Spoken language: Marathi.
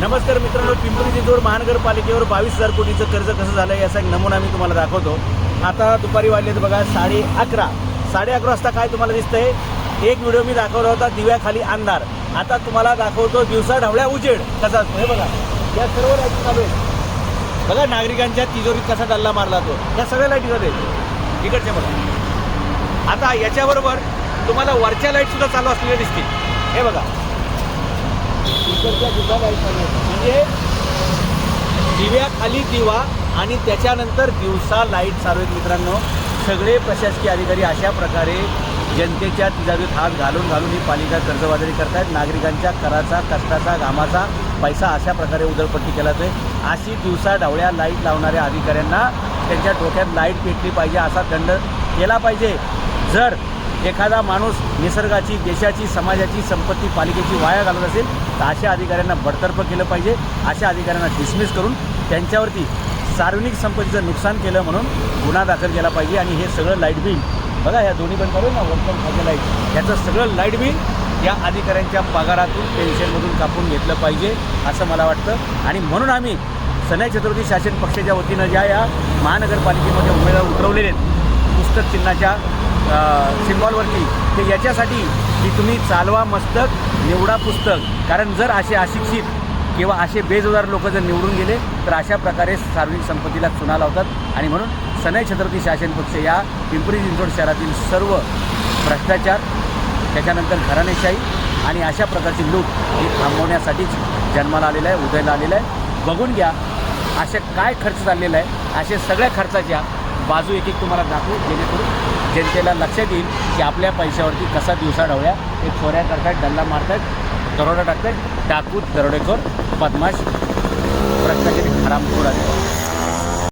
नमस्कार मित्रांनो, पिंपरी चिंचवड महानगरपालिकेवर 22,000 कोटीचं कर्ज कसं झालं याचा एक नमुना मी तुम्हाला दाखवतो. आता दुपारी वाजलेत बघा 11:30 वाजता काय तुम्हाला दिसतंय. एक व्हिडिओ मी दाखवला होता दिव्याखाली अंधार. आता तुम्हाला दाखवतो दिवसा ढवळ्या उजेड कसा असतो. हे बघा, या सर्व लाईटी चालू आहेत. बघा नागरिकांच्या तिजोरीत कसा डल्ला मारला तो. या सगळ्या लाईटी चालू आहेत इकडच्या बघा. आता याच्याबरोबर तुम्हाला वरच्या लाईट सुद्धा चालू असलेल्या दिसतील. हे बघा, इकडच्या सुद्धा लाईट चालू आहेत. म्हणजे दिव्याखाली दिवा आणि त्याच्यानंतर दिवसा लाईट चालू आहेत. मित्रांनो, सगळे प्रशासकीय अधिकारी अशा प्रकारे जनतेच्या तिजोरीत हात घालून ही पालिका कर्जबाजारी करतायत. नागरिकांच्या कराचा, कष्टाचा, घामाचा पैसा अशा प्रकारे उधळपट्टी केला जाते. अशी दिवसा ढवळ्या लाईट लावणाऱ्या अधिकाऱ्यांना त्यांच्या डोक्यात लाईट पेटली पाहिजे, असा दंड केला पाहिजे. जर एखादा माणूस निसर्गाची, देशाची, समाजाची संपत्ती पालिकेची वाया घालत असेल तर अशा अधिकाऱ्यांना बडतर्फ केलं पाहिजे. अशा अधिकाऱ्यांना डिसमिस करून त्यांच्यावरती सार्वजनिक संपत्तीचं नुकसान केलं म्हणून गुन्हा दाखल केला पाहिजे. आणि हे सगळं लाईट बिल बघा, या दोन्ही बंद करून ना वरचं खाली लाईट, याचं सगळं लाईट बिल या अधिकाऱ्यांच्या पगारातून, पेन्शनमधून कापून घेतलं पाहिजे असं मला वाटतं. आणि म्हणून आम्ही सन्या छत्रपती शासन पक्षाच्या वतीनं ज्या या महानगरपालिकेमध्ये उमेदवार उतरवलेले आहेत पुस्तक चिन्हाच्या सिम्बॉलवरती, ते याच्यासाठी की तुम्ही चालवा मस्तक, निवडा पुस्तक. कारण जर असे अशिक्षित किंवा असे बेजबाबदार लोक जर निवडून गेले तर अशा प्रकारे सार्वजनिक संपत्तीला चुना लावतात. आणि म्हणून सन्या छत्रपती शासन पक्ष या पिंपरी चिंचवड शहरातील सर्व भ्रष्टाचार, त्याच्यानंतर घराणेशाही आणि अशा प्रकारची लूट ही थांबवण्यासाठीच जन्माला आलेला आहे, उदयाला आलेला आहे. बघून घ्या असे काय खर्च चाललेला आहे. असे सगळ्या खर्चाच्या बाजू एक तुम्हाला दाखवू, जेणेकरून जनतेला लक्षात येईल की आपल्या पैशावरती कसा दिवसा ढवळ्या हे चोऱ्या करतायत, डल्ला मारतायत, दरोडा टाकतायत. डाकू, दरोडेखोर, बदमाश, भ्रष्टाचारी, हरामखोर